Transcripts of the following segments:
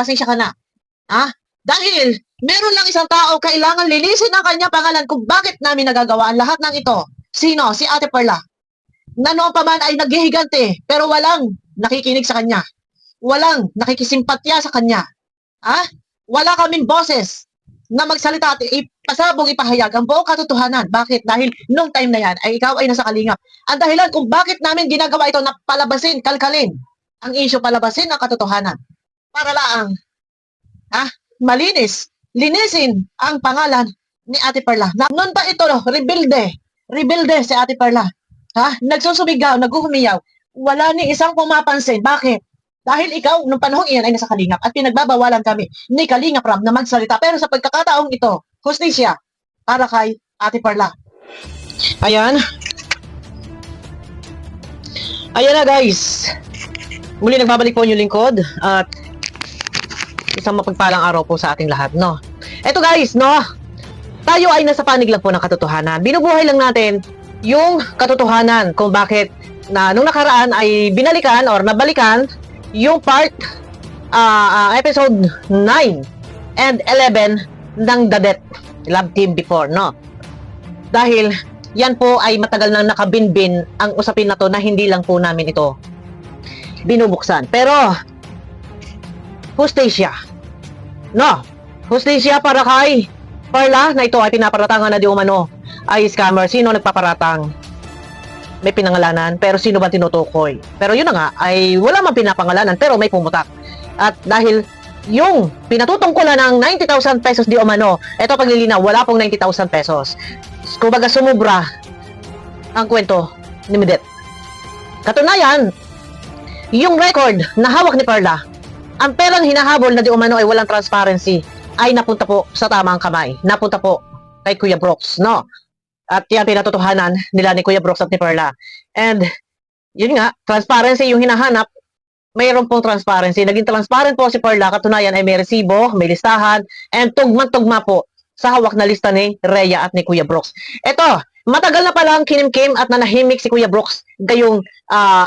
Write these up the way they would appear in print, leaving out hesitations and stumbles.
pasensya ka na. Dahil meron lang isang tao kailangan linisin ang kanya pangalan kung bakit namin nagagawa ang lahat ng ito. Sino? Si Ate Perla. Na noon pa man ay naghihigante pero walang nakikinig sa kanya. Walang nakikisimpatya sa kanya. Wala kaming boses na magsalita at ipasabong ipahayag ang buong katotohanan. Bakit? Dahil nung time na yan ay ikaw ay nasa kalingap. Ang dahilan kung bakit namin ginagawa ito na palabasin, kalkalin ang issue, palabasin ang katotohanan. Para lang, malinis, linisin ang pangalan ni Ate Perla. Noon pa ito, rebelde si Ate Perla. Nagsusumigaw, naghuhumiyaw. Wala ni isang pumapansin. Bakit? Dahil ikaw, nung panahon iyan ay nasa kalingap at pinagbabawalan kami ni Kalingap Rab na magsalita. Pero sa pagkakataong ito, hustisya para kay Ate Perla. Ayan. Ayan na guys. Muli nagbabalik po yung lingkod at isang mapagpalang araw po sa ating lahat, no? Eto guys, no? Tayo ay nasa panig lang po ng katotohanan. Binubuhay lang natin yung katotohanan kung bakit na nung nakaraan ay binalikan or nabalikan yung part episode 9 and 11 ng The Death Love Team before, no? Dahil yan po ay matagal nang nakabinbin ang usapin na to na hindi lang po namin ito binubuksan. Pero hustisya, no? Hustisya para kay Perla na ito ay pinaparatangan na di umano ay scammer. Sino nagpaparatang? May pinangalanan, pero sino ba tinutukoy? Pero yun na nga, ay wala man pinapangalanan, pero may pumutak. At dahil yung pinatutungkulan ng 90,000 pesos di umano, eto paglilinaw, wala pong 90,000 pesos. Kumbaga sumubra ang kwento ni Midet. Katunayan, yung record na hawak ni Perla, ang perang hinahabol na di umano ay walang transparency, ay napunta po sa tamang kamay. Napunta po kay Kuya Brooks, no? At yan pinatotohanan nila ni Kuya Brooks at ni Perla. And yun nga, transparency yung hinahanap. Mayroon pong transparency. Naging transparent po si Perla. Katunayan ay may resibo, may listahan, and tugma-tugma po sa hawak na lista ni Rhea at ni Kuya Brooks. Ito, matagal na palang kinimkim at nanahimik si Kuya Brooks gayong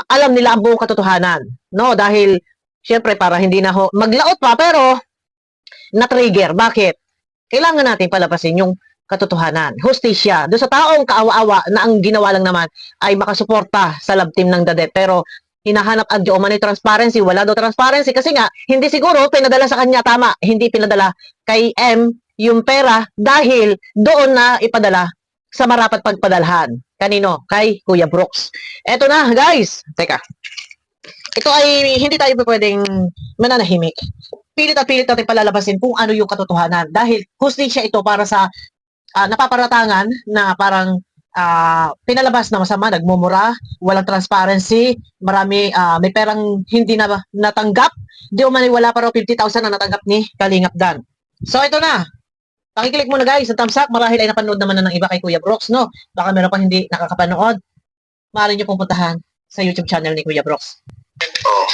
alam nila ang buong katotohanan. No? Dahil, syempre, para hindi na maglaot pa, pero na-trigger. Bakit? Kailangan natin palabasin yung katotohanan. Hustisya. Doon sa taong kaawa-awa na ang ginawa lang naman ay makasuporta sa love team ng The Death. Pero hinahanap ang Diyoman transparency. Wala daw transparency kasi nga hindi siguro pinadala sa kanya tama. Hindi pinadala kay M yung pera dahil doon na ipadala sa marapat pagpadalhan. Kanino? Kay Kuya Brooks. Eto na guys. Teka. Ito ay hindi tayo pwedeng mananahimik. Pilit at pilit natin palalabasin kung ano yung katotohanan. Dahil hustisya ito para sa napaparatangan na parang pinalabas na masama, nagmumura, walang transparency, marami, may perang hindi na natanggap, di umani wala pa raw 50,000 na natanggap ni Kalingap Dan. So ito na, pakiclick muna guys sa thumbs up, marahil ay napanood naman na ng iba kay Kuya Brooks, no? Baka meron pang hindi nakakapanood, maaari nyo pong puntahan sa YouTube channel ni Kuya Brooks.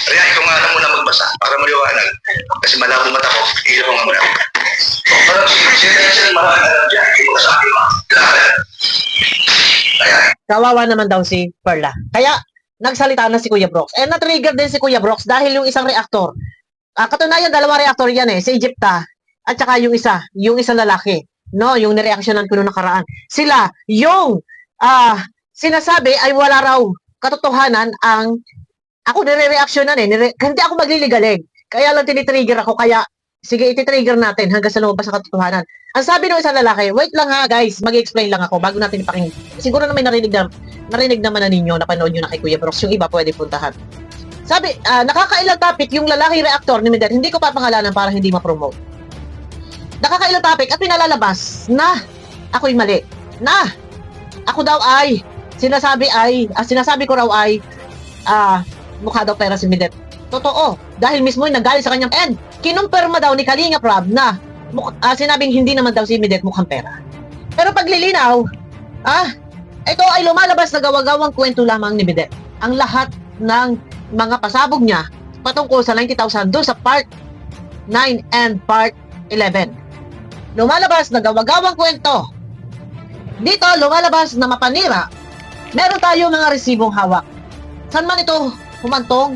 Kaya ikaw nga lang muna magbasa para maliwanag. Kasi malabo mata ko, ilaw nga muna. Parang siya mahal dyan, hindi mo kasabi mo. Kawawa naman daw si Perla. Kaya, nagsalita na si Kuya Brooks. And na-trigger din si Kuya Brooks dahil yung isang reactor. Katunayan, dalawa reactor yan si Egypta at saka yung isang lalaki. No, yung nireaksyonan ko noong nakaraan. Sila, yung sinasabi ay wala raw katotohanan ang ako nire-reaksyonan hindi ako magliligalig. Kaya lang tinitrigger ako. Kaya, sige, ititrigger natin hanggang sa lumabas sa katotohanan. Ang sabi ng isang lalaki, wait lang ha guys, mag-explain lang ako bago natin ipakinggan. Siguro na may narinig naman na ninyo, napanood nyo na kay Kuya Brooks. Yung iba pwede puntahan. Sabi, nakakailang topic yung lalaki reactor ni Midet. Hindi ko papangalanan para hindi ma-promote. Nakakailang topic at pinalalabas na ako'y mali. Na ako daw ay sinasabi ko raw ay mukha daw pera si Midet. Totoo. Dahil mismo yung nagaling sa kanyang and kinumpirma daw ni Kalingap Rab na sinabing hindi naman daw si Midet mukhang pera. Pero paglilinaw, ito ay lumalabas na gawa-gawang kwento lamang ni Midet. Ang lahat ng mga pasabog niya patungkol sa 90,000 doon sa part 9 and part 11. Lumalabas na gawa-gawang kwento. Dito, lumalabas na mapanira. Meron tayo mga resibong hawak. Saan man ito humantong,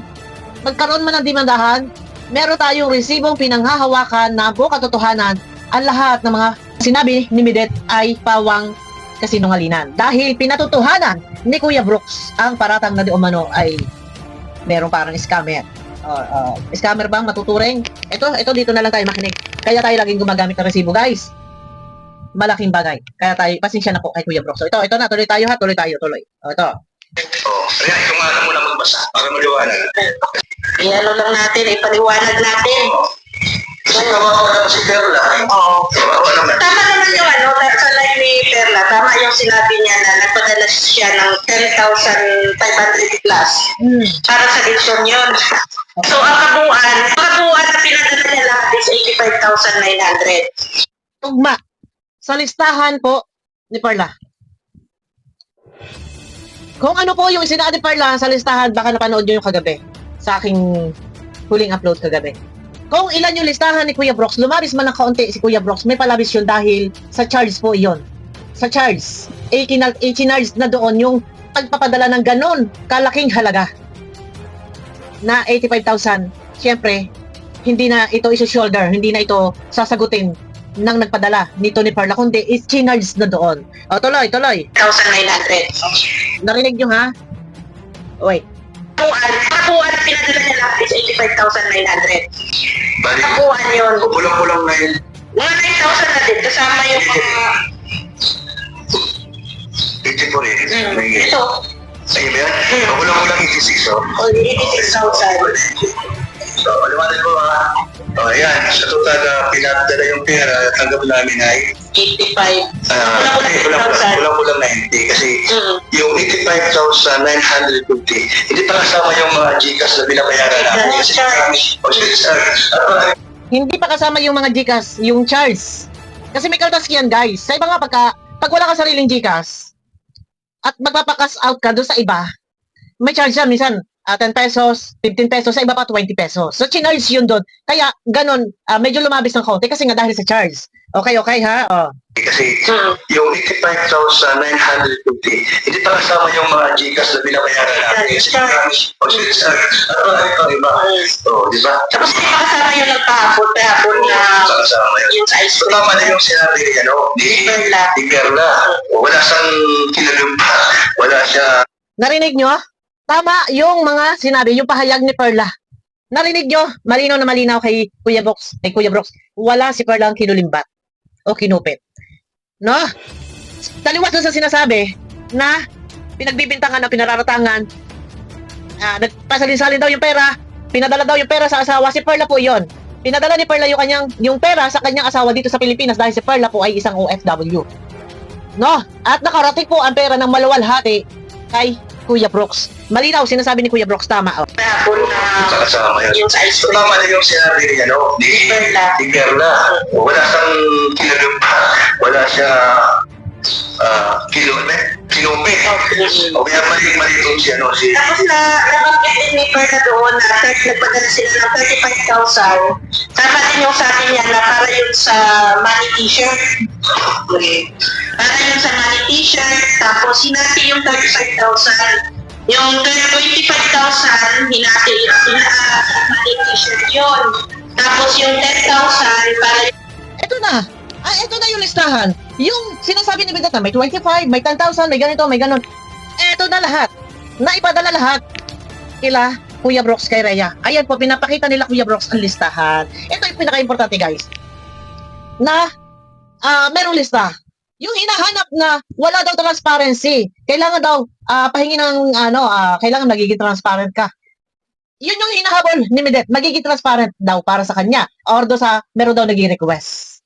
magkaroon man ng demandahan, meron tayong resibong pinanghahawakan na buong katotohanan ang lahat ng mga sinabi ni Midet ay pawang kasinungalingan. Dahil pinatutuhanan ni Kuya Brooks ang paratang na di umano ay merong parang scammer. Scammer bang matuturing? Ito dito na lang tayo makinig. Kaya tayo laging gumagamit ng resibo, guys. Malaking bagay. Kaya tayo, pasensya na po kay Kuya Brooks. So, ito na, tuloy tayo ha, tuloy. Ito. Kaya ikaw nga muna magbasa para maliwanag. Iano lang natin, ipaliwanag natin. Kasi kawawa naman si Perla. Oo. Kawawa naman. Tama naman yung sa live ni Perla, tama yung sinabi niya na nagpadala siya ng 10,500 plus para sa leksyon yun. So, ang kabuuan na pinadala niya lahat is 85,900. Tugma. Sa listahan po ni Perla. Kung ano po yung sinabi ni Perla sa listahan, baka napanood nyo yung kagabi sa aking huling upload kagabi. Kung ilan yung listahan ni Kuya Brooks, lumabis man ng kaunti si Kuya Brooks, may palabis yun dahil sa charge po iyon. Sa charge, i-charge na doon yung pagpapadala ng ganon kalaking halaga na 85,000. Siyempre, hindi na ito iso-shoulder, hindi na ito sasagutin ng nagpadala nito ni Perla, kundi i-charge na doon. O, tuloy. 1,900. Narinig nyo ha? Wait. Kabuuan na pinadala niya lahat is 85,900. Balik. Kabuuan yun. Kulang-kulang na yun. Mga 9,000 na din, kasama yung mga... 84 eh. Ito, Ayun ba yan? Kulang-kulang 86 oh. only 86,000. So, maliwanag mo ha. Ayan, sa total pinadala yung pera, tanggap namin ay 85. kulang-kulang na hindi kasi yung 85,950 hindi pa kasama yung mga Gcash na binabayaran namin kasi Hindi pa kasama yung mga Gcash, yung charge. Kasi may kaltas yan, guys. Sa iba nga, pag wala ka sariling Gcash at magpapakas out ka doon sa iba, may charge yan. Minsan, 10 pesos, 15 pesos, sa iba pa 20 pesos. So, chinarge yun doon. Kaya, ganun, medyo lumabis ng konti kasi nga dahil sa charge. Okay, ha? Oh. kasi yung 85,950 hindi pa kasama yung mga Gcash na binabayaran namin kasi iba. Di ba? Tapos hindi pa kasama yung nagpahapon na Kasama yun. yung sa ice So, cream. tama na yung sinabi ni Perla. Wala siyang kinalumpa. Wala siya. Narinig nyo? Tama yung mga sinabi, yung pahayag ni Perla. Narinig nyo? Malinaw na malinaw kay Kuya Brooks. Wala si Perla ang kinulimbat o kinupit. No? Taliwas doon sa sinasabi na pinagbibintangan na pinararatangan, nagpasalin-salin daw yung pera, pinadala daw yung pera sa asawa. Si Perla po yon. Pinadala ni Perla yung pera sa kanyang asawa dito sa Pilipinas dahil si Perla po ay isang OFW. No? At nakarating po ang pera ng maluwalhati kay Kuya Brooks. Malinaw, sinasabi ni Kuya Brooks, tama. Pahapon na Kasama yun. yung sa ice So, cream. tama na yung sinabi ni Perla. Wala siyang kinalumpa. Wala siya kinupit. O kaya mali itong si Tapos nabanggit din ni Perla doon na nagpadala sila ng 35,000. Tama din yung sa akin yan na para yun sa money t-shirt. Para yun sa money t-shirt. Tapos hinati yung 35,000. Yung 25,000 hinati yung money t-shirt yun. Tapos yung 10,000 para Ito na. Ito na yung listahan. Yung sinasabi ni Bidata, may 25, may 10,000, may ganito, may ganon. Ito na lahat. Naipadala lahat kila Kuya Brooks kay Rhea. Ayan po, pinapakita nila Kuya Brooks ang listahan. Ito yung pinaka-importante, guys. Na, merong lista. Yung hinahanap na wala daw transparency. Kailangan daw pahingi ng kailangan magiging transparent ka. Yun yung hinahabol ni Midet, magiging transparent daw para sa kanya. Or do sa meron daw nag-request.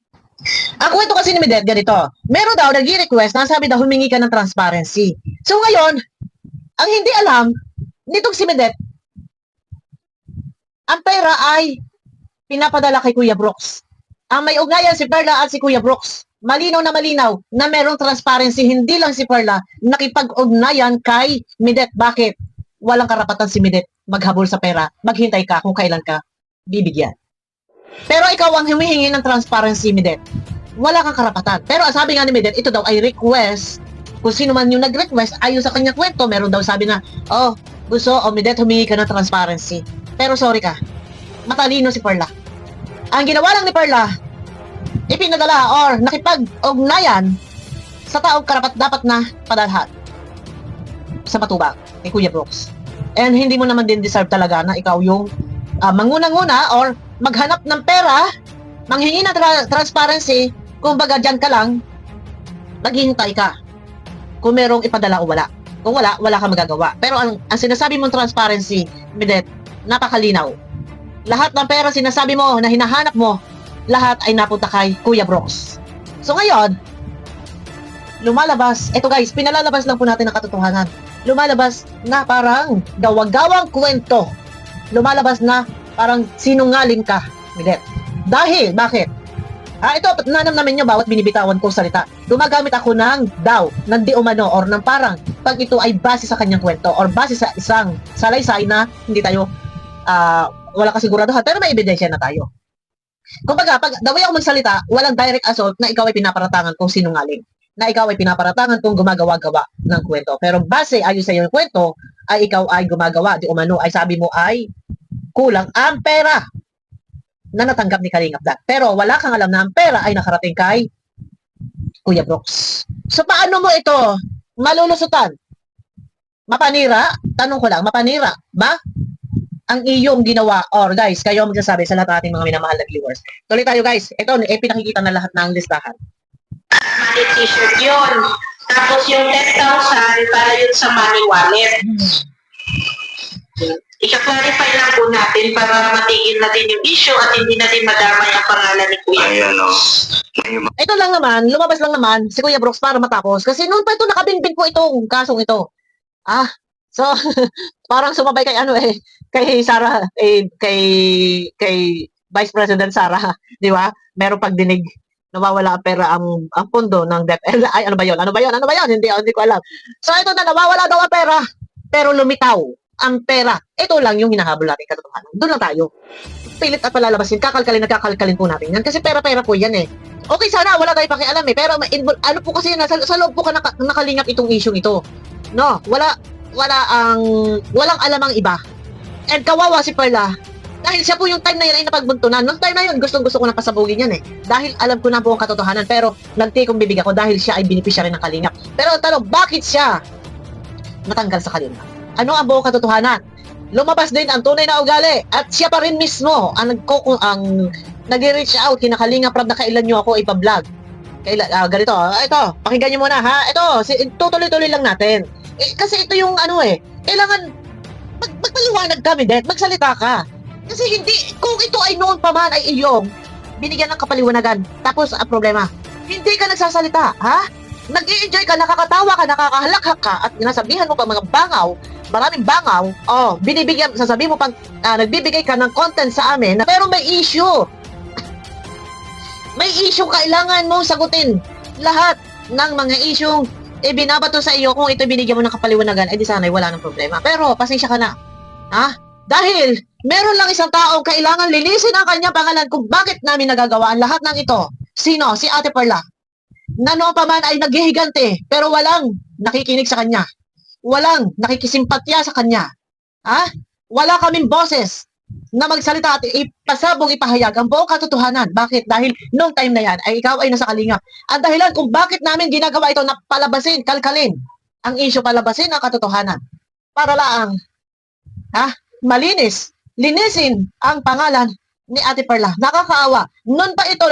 Ang kwento kasi ni Midet ganito. Meron daw nag-request na sabi daw humingi ka ng transparency. So ngayon, ang hindi alam nitong si Midet, ang pera ay pinapadala kay Kuya Brooks. Ang may ugnayan si Perla at si Kuya Brooks. Malinaw na merong transparency, hindi lang si Perla nakipag-ugnayan kay Midet. Bakit? Walang karapatan si Midet maghabol sa pera, maghintay ka kung kailan ka bibigyan. Pero ikaw ang humihingi ng transparency, Midet. Wala kang karapatan. Pero ang sabi nga ni Midet, ito daw ay request. Kung sino man yung nag-request, ayon sa kanyang kwento, meron daw sabi na, gusto, Midet, humingi ka ng transparency. Pero sorry ka, matalino si Perla. Ang ginawa lang ni Perla, ipinadala or nakipag-ugnayan sa taong karapat dapat na padalhan sa matubang ni Kuya Brooks. And hindi mo naman din deserve talaga na ikaw yung manguna-nguna or maghanap ng pera, manghingi ng transparency, kumbaga dyan ka lang, maghihintay ka. Kung merong ipadala o wala. Kung wala, wala ka magagawa. Pero ang sinasabi mong transparency, Midet, napakalinaw. Lahat ng pera sinasabi mo na hinahanap mo, lahat ay napunta kay Kuya Brooks. So ngayon, lumalabas, eto guys, pinalalabas lang po natin ang katotohanan. Lumalabas na parang gawang-gawang kwento. Lumalabas na parang sinungaling ka, Midet. Dahil, bakit? Ito, nanamnamin nyo bawat binibitawan kong salita. Gumagamit ako ng daw, ng di umano, or ng parang, pag ito ay base sa kanyang kwento, or base sa isang salaysay na hindi tayo, wala kasiguraduhan, pero may ebidensya na tayo. Kumbaga, pag the way ako magsalita, walang direct assault na ikaw ay pinaparatangan kung sinungaling. Na ikaw ay pinaparatangan kung gumagawa-gawa ng kwento. Pero base ayon sa iyong kwento, ay ikaw ay gumagawa, di umano, ay sabi mo ay kulang ang pera na natanggap ni Kalingap Dan. Pero wala kang alam na ang pera ay nakarating kay Kuya Brooks. So paano mo ito malulusutan? Mapanira? Tanong ko lang, mapanira ba ang iyong ginawa? Or guys, kayo ang magsasabi sa lahat ating mga minamahal na viewers. Tuloy tayo guys. Ito, pinakikita na lahat ng listahan. Money t-shirt yun. Tapos yung 10,000 para yun sa money wallet. I-clarify lang po natin para matigil na din yung issue at hindi na din madamay ang pangalan ni Kuya. Ayan, o. Ito lang naman, lumabas lang naman si Kuya Brooks para matapos. Kasi noon pa ito, nakabinbin po itong kasong ito. So, parang sumabay kay kay Sara, kay Vice President Sara, di ba? Merong pagdinig, nawawala ang pera ang pondo ng DepEd. Ay, ano ba yun? Hindi ko alam. So, ito na, nawawala daw ang pera, pero lumitaw ang pera. Ito lang yung hinahabol natin katotohanan. Doon lang tayo. Pilit at palalabasin, kakalkalin po natin yan. Kasi pera-pera po yan eh. Okay, sana wala tayo pakialam eh. Pero ano po kasi, sa loob po ka nakalingap itong issue ito. No, walang alam ang iba. And kawawa si Perla. Dahil siya po yung time na yun ay napagbuntunan. Noong time na yun, gustong-gusto ko na pasabugin yan eh. Dahil alam ko na po ang katotohanan. Pero nagtikong bibig ako dahil siya ay beneficiary ng Kalingap. Pero ang tanong, bakit siya natanggal sa Kalingap? Ano ang buong katotohanan? Lumabas din ang tunay na ugali at siya pa rin mismo ang nag-reach out kina Kalingap Rab na kailan nyo ako ipa-vlog. Ganito, ito, pakinggan nyo muna ha. Ito, tutuloy-tuloy lang natin. Kasi ito yung kailangan magpaliwanag kami din, magsalita ka. Kasi hindi, kung ito ay noon pa man ay iyong binigyan ng kapaliwanagan, tapos ang problema, hindi ka nagsasalita, ha? Nag-i-enjoy ka, nakakatawa ka, nakakahalakhak ka, at nasabihan mo pa mga bangaw, maraming bangaw, sasabihin mo pang, nagbibigay ka ng content sa amin, pero may issue. May issue, kailangan mo sagutin lahat ng mga issue binabato sa iyo. Kung ito binigyan mo ng kapaliwanagan, di sana'y wala ng problema. Pero, pasensya ka na. Dahil, meron lang isang taong kailangan linisin ang kanyang pangalan kung bakit namin nagagawa ang lahat ng ito. Sino? Si Ate Perla. Na noon pa man ay naghihigante, pero walang nakikinig sa kanya. Walang nakikisimpatya sa kanya. Wala kaming boses na magsalita at ipasabog, ipahayag ang buong katotohanan. Bakit? Dahil noong time na yan ay ikaw ay nasa Kalingap. Ang dahilan kung bakit namin ginagawa ito na palabasin, kalkalin ang issue, palabasin ang katotohanan. Para lang, malinis, linisin ang pangalan ni Ate Perla. Nakakaawa. Noon pa ito,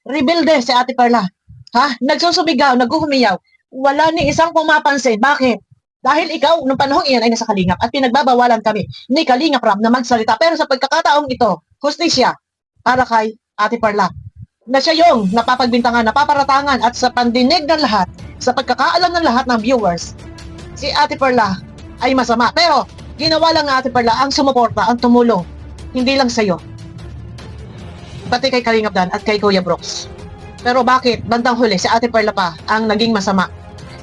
rebelde si Ate Perla. Nagsusumigaw, naghuhumiyaw. Wala ni isang pumapansin. Bakit? Dahil ikaw, nung panahon iyan ay nasa Kalingap at pinagbabawalan kami ni Kalingap Rab na magsalita. Pero sa pagkakataong ito, hustisya para kay Ate Perla. Na siya yung napapagbintangan, napaparatangan at sa pandinig ng lahat, sa pagkakaalam ng lahat ng viewers, si Ate Perla ay masama. Pero ginawa lang ng Ate Perla ang sumuporta, ang tumulong. Hindi lang sa'yo. Pati kay Kalingap Dan at kay Kuya Brooks. Pero bakit? Bandang huli, si Ate Perla pa ang naging masama.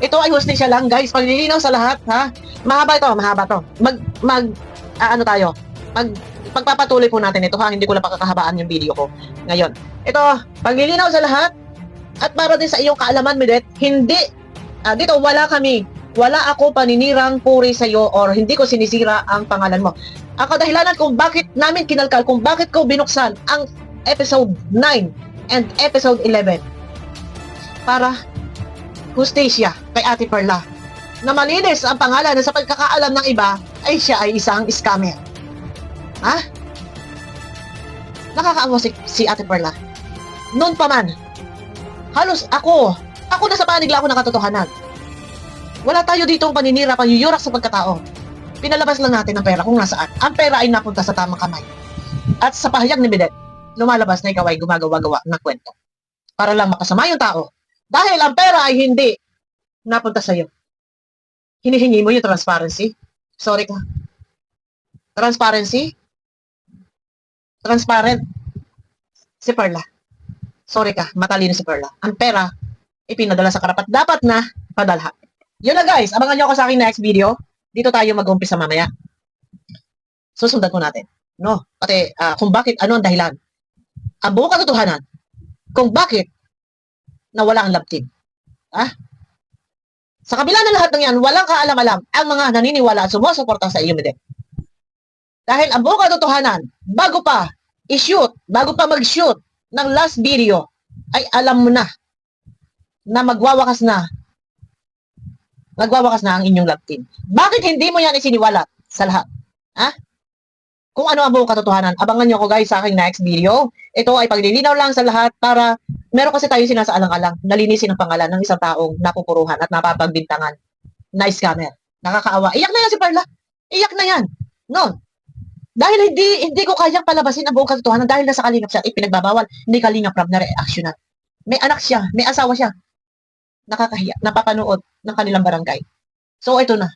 Ito ay hustisya lang, guys. Paglilinaw sa lahat, Mahaba to. Pagpapatuloy po natin ito, Hindi ko lang pakakahabaan yung video ko ngayon. Ito, paglilinaw sa lahat, at para din sa iyong kaalaman, Midet, hindi, dito wala kami Wala ako paninirang puri sa'yo or hindi ko sinisira ang pangalan mo. Ang kadahilanan kung bakit namin kinalkal, kung bakit ko binuksan ang episode 9 and episode 11 para hustisya kay Ate Perla na malinis ang pangalan na sa pagkakaalam ng iba ay siya ay isang scammer. Ha? Nakakaawa si Ate Perla. Noon pa man, halos ako nasa panig lang ako ng katotohanan. Wala tayo ditong paninira, panyuyurak sa pagkatao. Pinalabas lang natin ang pera kung nasaan. Ang pera ay napunta sa tamang kamay. At sa pahayag ni Bidet, lumalabas na ikaw ay gumagawa-gawa ng kwento. Para lang makasama yung tao. Dahil ang pera ay hindi napunta sa'yo. Hinihingi mo yung transparency. Sorry ka. Transparency? Transparent. Si Perla. Sorry ka, matalino si Perla. Ang pera, ipinadala sa karapat dapat na padalhan. Yun na guys, abangan nyo ako sa aking next video. Dito tayo mag-umpisa mamaya. Susundan ko natin. No? Pati kung bakit, ano ang dahilan. Ang buong katotohanan, kung bakit nawala ang love team. Sa kabila ng lahat ng yan, walang kaalam-alam ang mga naniniwala at sumusuporta sa iyo, Mede. Dahil ang buong katotohanan, bago pa mag-shoot ng last video, ay alam mo na magwawakas na ang inyong love team. Bakit hindi mo yan isiniwalat sa lahat? Kung ano ang buong katotohanan, abangan nyo ko guys sa aking next video. Ito ay paglilinaw lang sa lahat para meron kasi tayo sinasaalang-alang, nalinisin ang pangalan ng isang taong napupuruhan at napapagbintangan na scammer. Nakakaawa. Iyak na yan si Perla. Iyak na yan. No. Dahil hindi ko kayang palabasin ang buong katotohanan dahil nasa kalingap siya at ipinagbabawal ni Kalingap Rab na reaksyonan. May anak siya, may asawa siya. Nakakahiya, napapanood ng kanilang barangay. So, ito na.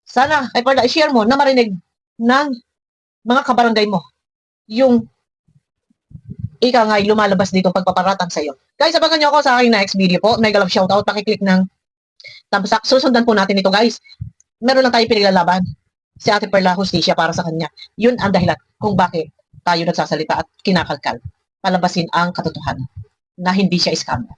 Sana, ay Perla, i-share mo na marinig ng mga kabarangay mo yung ika nga lumalabas dito pagpaparatang sa'yo. Guys, abangan nyo ako sa aking next video po. Mega love shoutout, pakiclick ng thumbs up. Susundan po natin ito guys. Meron lang tayo pinaglalaban. Si Ate Perla, hustisya para sa kanya. Yun ang dahilan kung bakit tayo nagsasalita at kinakalkal. Palabasin ang katotohanan na hindi siya scammer.